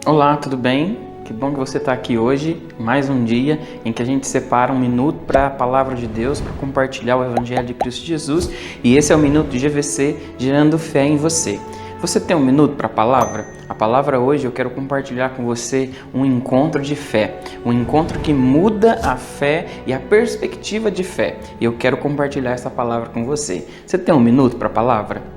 Olá, tudo bem? Que bom que você está aqui hoje, mais um dia em que a gente separa um minuto para a Palavra de Deus, para compartilhar o Evangelho de Cristo Jesus, e esse é o Minuto de GVC, gerando fé em você. Você tem um minuto para a Palavra? A Palavra hoje eu quero compartilhar com você um encontro de fé, um encontro que muda a fé e a perspectiva de fé, e eu quero compartilhar essa Palavra com você. Você tem um minuto para a Palavra?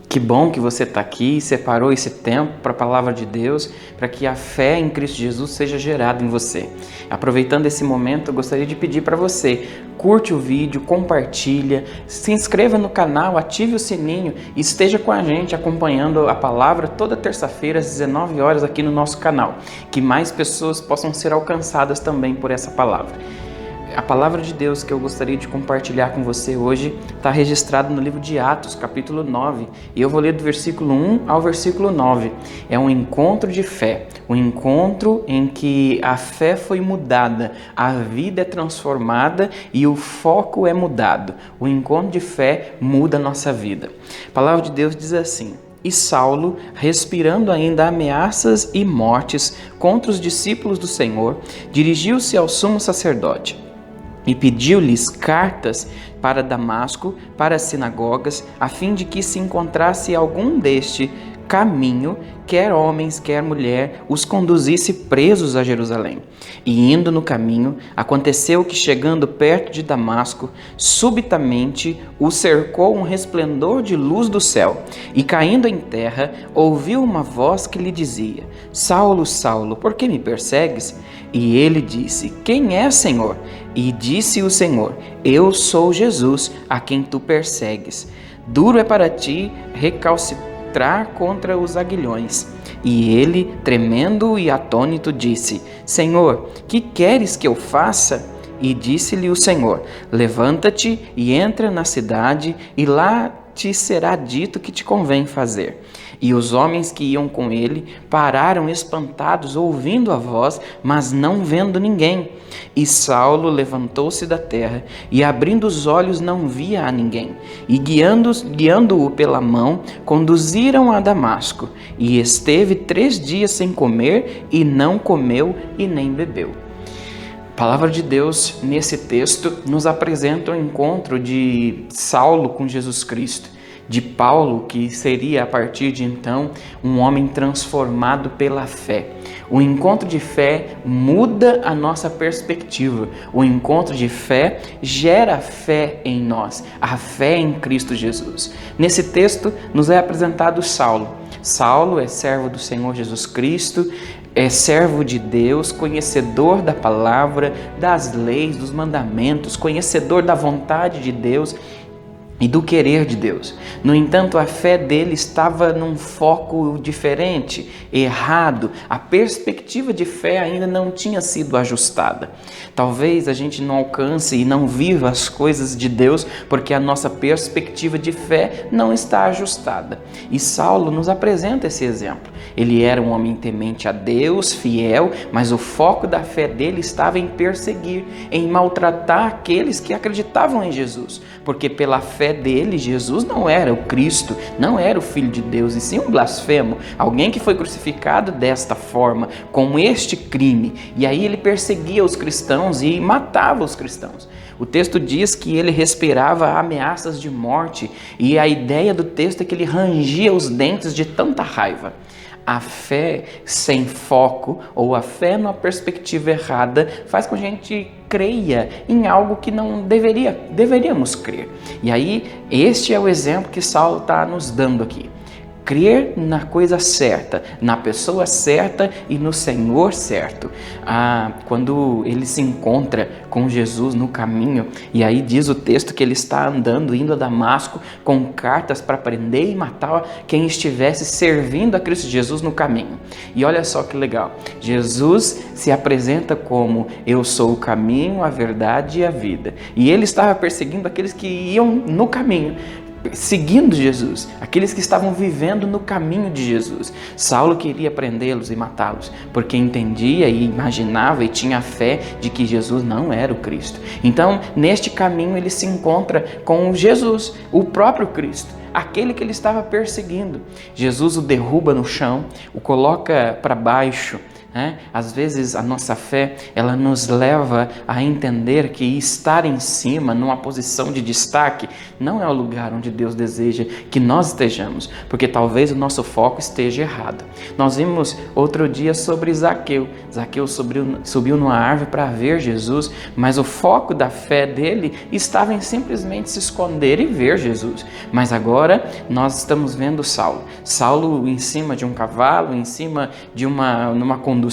Que bom que você está aqui e separou esse tempo para a Palavra de Deus, para que a fé em Cristo Jesus seja gerada em você. Aproveitando esse momento, eu gostaria de pedir para você, curte o vídeo, compartilha, se inscreva no canal, ative o sininho e esteja com a gente acompanhando a Palavra toda terça-feira às 19 horas aqui no nosso canal. Que mais pessoas possam ser alcançadas também por essa Palavra. A palavra de Deus que eu gostaria de compartilhar com você hoje está registrada no livro de Atos, capítulo 9, e eu vou ler do versículo 1 ao versículo 9. É um encontro de fé, um encontro em que a fé foi mudada, a vida é transformada e o foco é mudado. O encontro de fé muda a nossa vida. A palavra de Deus diz assim: E Saulo, respirando ainda ameaças e mortes contra os discípulos do Senhor, dirigiu-se ao sumo sacerdote e pediu-lhes cartas para Damasco, para as sinagogas, a fim de que se encontrasse algum deste caminho, quer homens, quer mulher, os conduzisse presos a Jerusalém. E indo no caminho, aconteceu que, chegando perto de Damasco, subitamente o cercou um resplendor de luz do céu, e caindo em terra, ouviu uma voz que lhe dizia: Saulo, Saulo, por que me persegues? E ele disse: Quem é, Senhor? E disse o Senhor: Eu sou Jesus, a quem tu persegues. Duro é para ti recalcitrar contra os aguilhões. E ele, tremendo e atônito, disse: Senhor, que queres que eu faça? E disse-lhe o Senhor: Levanta-te e entra na cidade, e lá te será dito o que te convém fazer. E os homens que iam com ele pararam espantados, ouvindo a voz, mas não vendo ninguém. E Saulo levantou-se da terra, e abrindo os olhos não via a ninguém. E guiando-o pela mão, conduziram a Damasco. E esteve 3 dias sem comer, e não comeu e nem bebeu. A palavra de Deus, nesse texto, nos apresenta o encontro de Saulo com Jesus Cristo, de Paulo, que seria a partir de então um homem transformado pela fé. O encontro de fé muda a nossa perspectiva. O encontro de fé gera fé em nós, a fé em Cristo Jesus. Nesse texto nos é apresentado Saulo. Saulo é servo do Senhor Jesus Cristo, é servo de Deus, conhecedor da palavra, das leis, dos mandamentos, conhecedor da vontade de Deus e do querer de Deus. No entanto, a fé dele estava num foco diferente, errado. A perspectiva de fé ainda não tinha sido ajustada. Talvez a gente não alcance e não viva as coisas de Deus porque a nossa perspectiva de fé não está ajustada. E Saulo nos apresenta esse exemplo. Ele era um homem temente a Deus, fiel, mas o foco da fé dele estava em perseguir, em maltratar aqueles que acreditavam em Jesus, porque pela fé dele, Jesus não era o Cristo, não era o Filho de Deus, e sim um blasfemo, alguém que foi crucificado desta forma, com este crime. E aí ele perseguia os cristãos e matava os cristãos. O texto diz que ele respirava ameaças de morte, e a ideia do texto é que ele rangia os dentes de tanta raiva. A fé sem foco, ou a fé numa perspectiva errada, faz com que a gente creia em algo que não deveríamos crer. E aí, este é o exemplo que Saulo está nos dando aqui. Crer na coisa certa, na pessoa certa e no Senhor certo. Quando ele se encontra com Jesus no caminho, e aí diz o texto que ele está andando, indo a Damasco, com cartas para prender e matar quem estivesse servindo a Cristo Jesus no caminho. E olha só que legal, Jesus se apresenta como: eu sou o caminho, a verdade e a vida. E ele estava perseguindo aqueles que iam no caminho, seguindo Jesus, aqueles que estavam vivendo no caminho de Jesus. Saulo queria prendê-los e matá-los, porque entendia e imaginava e tinha fé de que Jesus não era o Cristo. Então, neste caminho, ele se encontra com Jesus, o próprio Cristo, aquele que ele estava perseguindo. Jesus o derruba no chão, o coloca para baixo. Às vezes a nossa fé, ela nos leva a entender que estar em cima, numa posição de destaque, não é o lugar onde Deus deseja que nós estejamos, porque talvez o nosso foco esteja errado. Nós vimos outro dia sobre Zaqueu. Zaqueu subiu numa árvore para ver Jesus, mas o foco da fé dele estava em simplesmente se esconder e ver Jesus. Mas agora nós estamos vendo Saulo. Saulo em cima de um cavalo, em cima de numa condução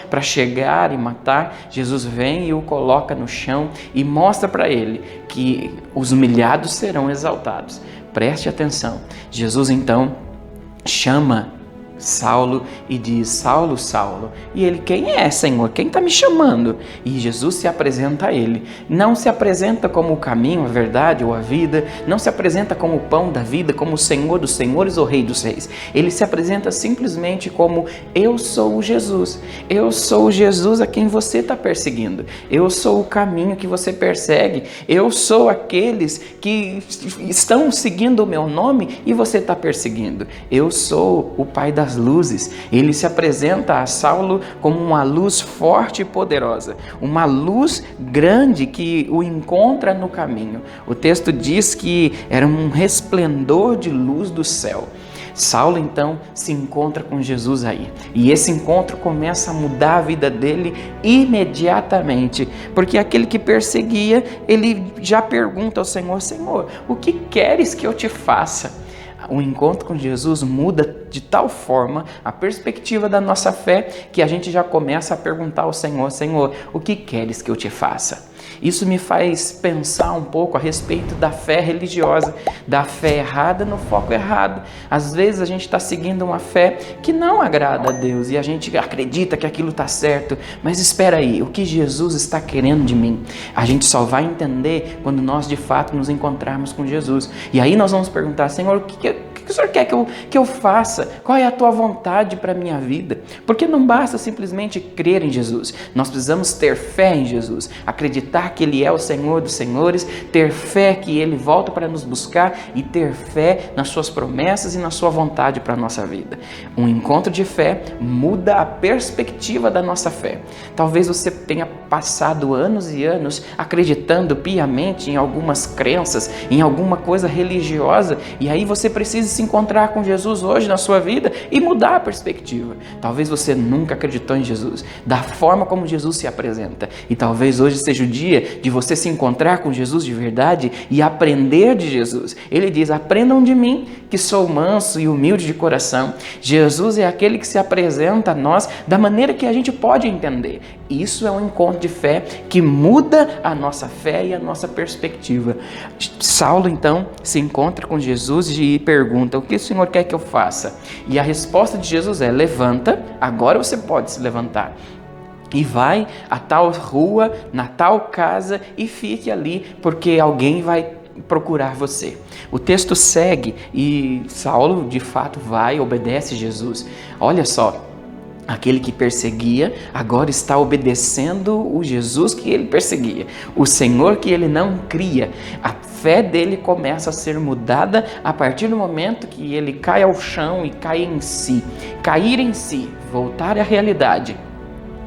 para chegar e matar. Jesus vem e o coloca no chão e mostra para ele que os humilhados serão exaltados. Preste atenção. Jesus então chama Saulo e diz: Saulo, Saulo. E ele: quem é, Senhor? Quem está me chamando? E Jesus se apresenta a ele. Não se apresenta como o caminho, a verdade ou a vida. Não se apresenta como o pão da vida, como o Senhor dos senhores ou Rei dos reis. Ele se apresenta simplesmente como: eu sou o Jesus. Eu sou o Jesus a quem você está perseguindo. Eu sou o caminho que você persegue. Eu sou aqueles que estão seguindo o meu nome e você está perseguindo. Eu sou o Pai das luzes. Ele se apresenta a Saulo como uma luz forte e poderosa, uma luz grande que o encontra no caminho. O texto diz que era um resplendor de luz do céu. Saulo então se encontra com Jesus aí, e esse encontro começa a mudar a vida dele imediatamente, porque aquele que perseguia, ele já pergunta ao Senhor: Senhor, o que queres que eu te faça? O encontro com Jesus muda de tal forma a perspectiva da nossa fé que a gente já começa a perguntar ao Senhor: Senhor, o que queres que eu te faça? Isso me faz pensar um pouco a respeito da fé religiosa, da fé errada no foco errado. Às vezes a gente está seguindo uma fé que não agrada a Deus e a gente acredita que aquilo está certo, mas espera aí, o que Jesus está querendo de mim? A gente só vai entender quando nós de fato nos encontrarmos com Jesus. E aí nós vamos perguntar: Senhor, o que o Senhor quer que eu faça? Qual é a tua vontade para a minha vida? Porque não basta simplesmente crer em Jesus. Nós precisamos ter fé em Jesus, acreditar que Ele é o Senhor dos senhores, ter fé que Ele volta para nos buscar e ter fé nas suas promessas e na sua vontade para a nossa vida. Um encontro de fé muda a perspectiva da nossa fé. Talvez você tenha passado anos e anos acreditando piamente em algumas crenças, em alguma coisa religiosa, e aí você precisa se encontrar com Jesus hoje na sua vida e mudar a perspectiva. Talvez você nunca acreditou em Jesus, da forma como Jesus se apresenta, e talvez hoje seja o dia de você se encontrar com Jesus de verdade e aprender de Jesus. Ele diz: aprendam de mim, que sou manso e humilde de coração. Jesus é aquele que se apresenta a nós da maneira que a gente pode entender. Isso é um encontro de fé que muda a nossa fé e a nossa perspectiva. Saulo então se encontra com Jesus e pergunta: o que o Senhor quer que eu faça? E a resposta de Jesus é: levanta, agora você pode se levantar. E vai a tal rua, na tal casa, e fique ali, porque alguém vai procurar você. O texto segue e Saulo de fato vai, obedece Jesus. Olha só, aquele que perseguia agora está obedecendo o Jesus que ele perseguia, o Senhor que ele não cria. A fé dele começa a ser mudada a partir do momento que ele cai ao chão e cai em si. Cair em si, voltar à realidade,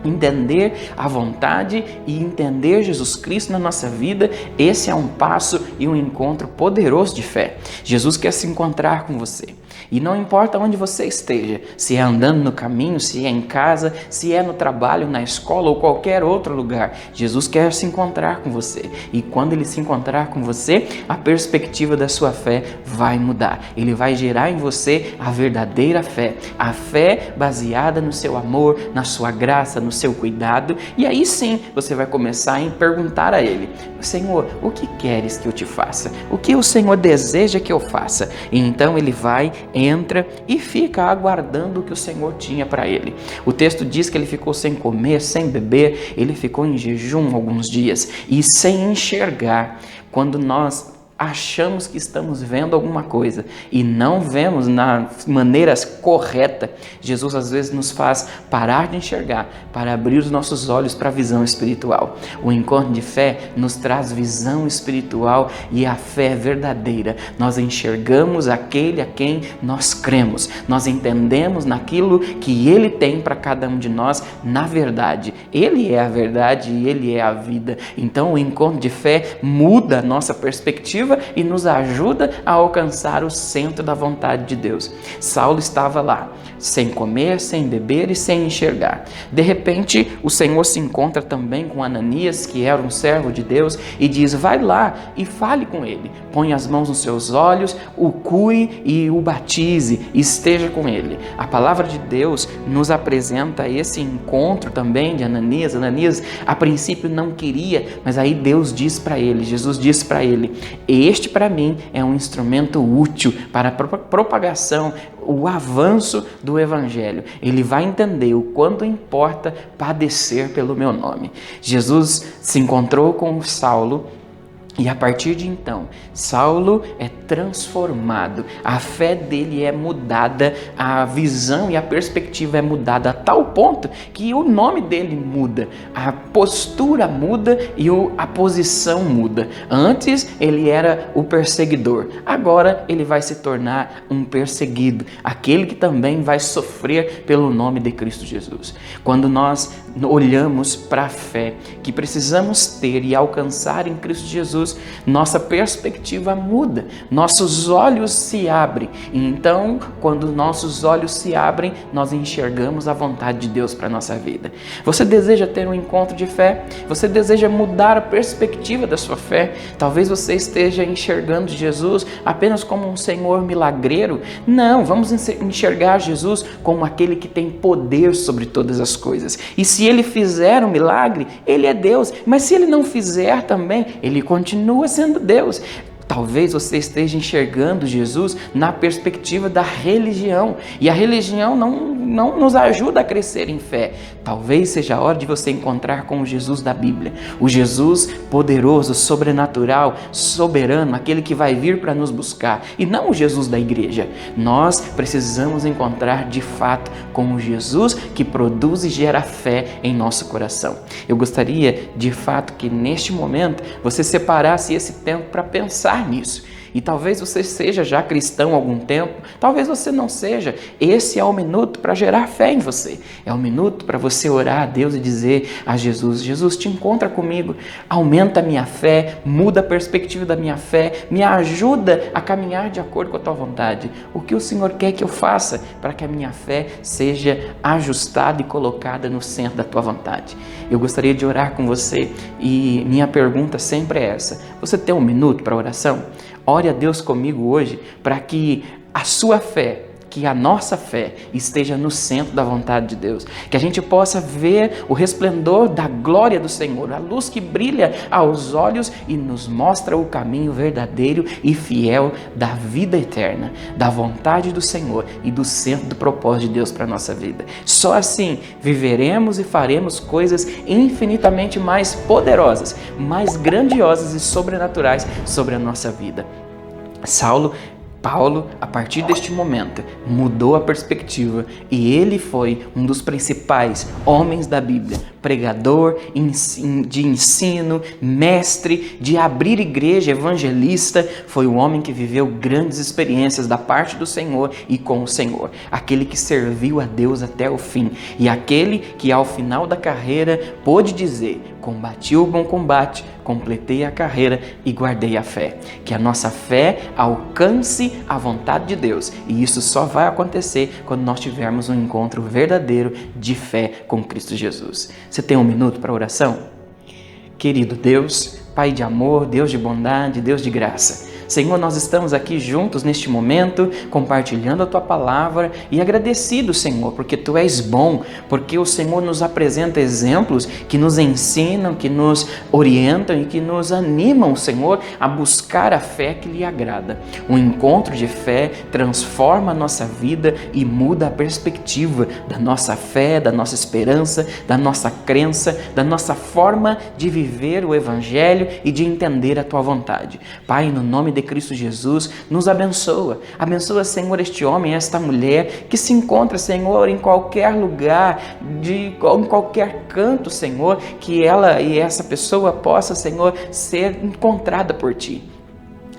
entender a vontade e entender Jesus Cristo na nossa vida. Esse é um passo e um encontro poderoso de fé. Jesus quer se encontrar com você. E não importa onde você esteja, se é andando no caminho, se é em casa, se é no trabalho, na escola ou qualquer outro lugar, Jesus quer se encontrar com você. E quando Ele se encontrar com você, a perspectiva da sua fé vai mudar. Ele vai gerar em você a verdadeira fé, a fé baseada no seu amor, na sua graça, no seu cuidado. E aí sim, você vai começar a perguntar a Ele: Senhor, o que queres que eu te faça? O que o Senhor deseja que eu faça? E então Ele vai, entra e fica aguardando o que o Senhor tinha para ele. O texto diz que ele ficou sem comer, sem beber, ele ficou em jejum alguns dias e sem enxergar. Quando nós achamos que estamos vendo alguma coisa e não vemos na maneira correta, Jesus às vezes nos faz parar de enxergar para abrir os nossos olhos para a visão espiritual. O encontro de fé nos traz visão espiritual e a fé é verdadeira. Nós enxergamos aquele a quem nós cremos. Nós entendemos naquilo que Ele tem para cada um de nós na verdade. Ele é a verdade e Ele é a vida. Então o encontro de fé muda a nossa perspectiva e nos ajuda a alcançar o centro da vontade de Deus. Saulo estava lá, sem comer, sem beber e sem enxergar. De repente, o Senhor se encontra também com Ananias, que era um servo de Deus, e diz: vai lá e fale com ele. Põe as mãos nos seus olhos, o cue e o batize, e esteja com ele. A palavra de Deus nos apresenta esse encontro também de Ananias. Ananias, a princípio, não queria, mas aí Deus diz para ele, Jesus diz para ele: este para mim é um instrumento útil para a propagação, o avanço do Evangelho. Ele vai entender o quanto importa padecer pelo meu nome. Jesus se encontrou com Saulo e a partir de então, Saulo é transformado, a fé dele é mudada, a visão e a perspectiva é mudada a tal ponto que o nome dele muda, a postura muda e a posição muda. Antes ele era o perseguidor, agora ele vai se tornar um perseguido, aquele que também vai sofrer pelo nome de Cristo Jesus. Quando nós olhamos para a fé que precisamos ter e alcançar em Cristo Jesus, nossa perspectiva muda, nossos olhos se abrem. E então, quando nossos olhos se abrem, nós enxergamos a vontade de Deus para a nossa vida. Você deseja ter um encontro de fé? Você deseja mudar a perspectiva da sua fé? Talvez você esteja enxergando Jesus apenas como um Senhor milagreiro. Não, vamos enxergar Jesus como aquele que tem poder sobre todas as coisas. E se Ele fizer um milagre, Ele é Deus. Mas se Ele não fizer também, Ele continua sendo Deus. Talvez você esteja enxergando Jesus na perspectiva da religião. E a religião não nos ajuda a crescer em fé. Talvez seja a hora de você encontrar com o Jesus da Bíblia. O Jesus poderoso, sobrenatural, soberano, aquele que vai vir para nos buscar. E não o Jesus da igreja. Nós precisamos encontrar de fato com o Jesus que produz e gera fé em nosso coração. Eu gostaria de fato que neste momento você separasse esse tempo para pensar nisso. E talvez você seja já cristão há algum tempo, talvez você não seja. Esse é o minuto para gerar fé em você. É o minuto para você orar a Deus e dizer a Jesus: Jesus, te encontra comigo, aumenta a minha fé, muda a perspectiva da minha fé, me ajuda a caminhar de acordo com a tua vontade. O que o Senhor quer que eu faça para que a minha fé seja ajustada e colocada no centro da tua vontade? Eu gostaria de orar com você e minha pergunta sempre é essa: você tem um minuto para oração? Ore a Deus comigo hoje para que a sua fé, que a nossa fé esteja no centro da vontade de Deus, que a gente possa ver o resplendor da glória do Senhor, a luz que brilha aos olhos e nos mostra o caminho verdadeiro e fiel da vida eterna, da vontade do Senhor e do centro do propósito de Deus para a nossa vida. Só assim viveremos e faremos coisas infinitamente mais poderosas, mais grandiosas e sobrenaturais sobre a nossa vida. Paulo, a partir deste momento, mudou a perspectiva e ele foi um dos principais homens da Bíblia, pregador de ensino, mestre, de abrir igreja, evangelista. Foi um homem que viveu grandes experiências da parte do Senhor e com o Senhor, aquele que serviu a Deus até o fim e aquele que ao final da carreira pôde dizer: combati o bom combate, completei a carreira e guardei a fé. Que a nossa fé alcance a vontade de Deus. E isso só vai acontecer quando nós tivermos um encontro verdadeiro de fé com Cristo Jesus. Você tem um minuto para oração? Querido Deus, Pai de amor, Deus de bondade, Deus de graça, Senhor, nós estamos aqui juntos neste momento, compartilhando a Tua palavra e agradecidos, Senhor, porque Tu és bom, porque o Senhor nos apresenta exemplos que nos ensinam, que nos orientam e que nos animam, Senhor, a buscar a fé que lhe agrada. Um encontro de fé transforma a nossa vida e muda a perspectiva da nossa fé, da nossa esperança, da nossa crença, da nossa forma de viver o Evangelho e de entender a Tua vontade. Pai, no nome de Cristo Jesus, nos abençoa. Abençoa, Senhor, este homem, esta mulher que se encontra, Senhor, em qualquer lugar, em qualquer canto, Senhor, que ela e essa pessoa possa, Senhor, ser encontrada por Ti.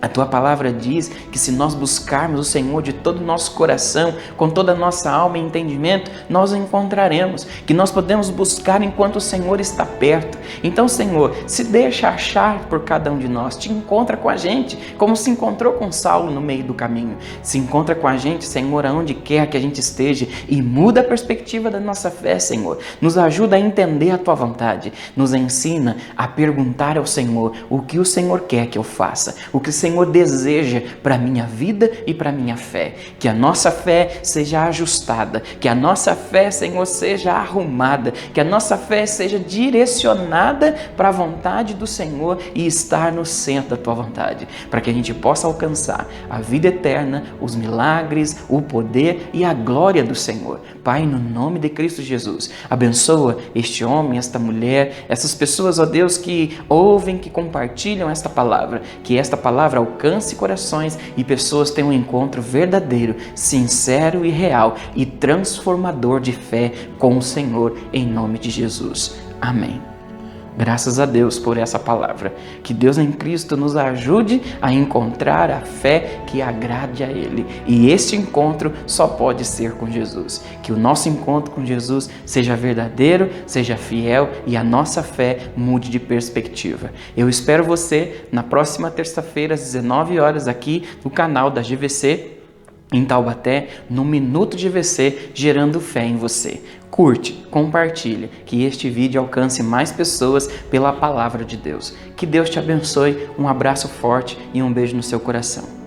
A Tua palavra diz que se nós buscarmos o Senhor de todo o nosso coração, com toda a nossa alma e entendimento, nós o encontraremos, que nós podemos buscar enquanto o Senhor está perto. Então, Senhor, se deixa achar por cada um de nós, te encontra com a gente, como se encontrou com Saulo no meio do caminho. Se encontra com a gente, Senhor, aonde quer que a gente esteja e muda a perspectiva da nossa fé, Senhor. Nos ajuda a entender a Tua vontade, nos ensina a perguntar ao Senhor o que o Senhor quer que eu faça, o que o Senhor deseja para a minha vida e para a minha fé. Que a nossa fé seja ajustada, que a nossa fé, Senhor, seja arrumada, que a nossa fé seja direcionada para a vontade do Senhor e estar no centro da Tua vontade, para que a gente possa alcançar a vida eterna, os milagres, o poder e a glória do Senhor. Pai, no nome de Cristo Jesus, abençoa este homem, esta mulher, essas pessoas, ó Deus, que ouvem, que compartilham esta palavra, que esta palavra alcance corações e pessoas tenham um encontro verdadeiro, sincero e real e transformador de fé com o Senhor, em nome de Jesus. Amém. Graças a Deus por essa palavra. Que Deus em Cristo nos ajude a encontrar a fé que agrade a Ele. E este encontro só pode ser com Jesus. Que o nosso encontro com Jesus seja verdadeiro, seja fiel e a nossa fé mude de perspectiva. Eu espero você na próxima terça-feira às 19 horas aqui no canal da GVC em Taubaté, no Minuto de VC, gerando fé em você. Curte, compartilhe, que este vídeo alcance mais pessoas pela palavra de Deus. Que Deus te abençoe, um abraço forte e um beijo no seu coração.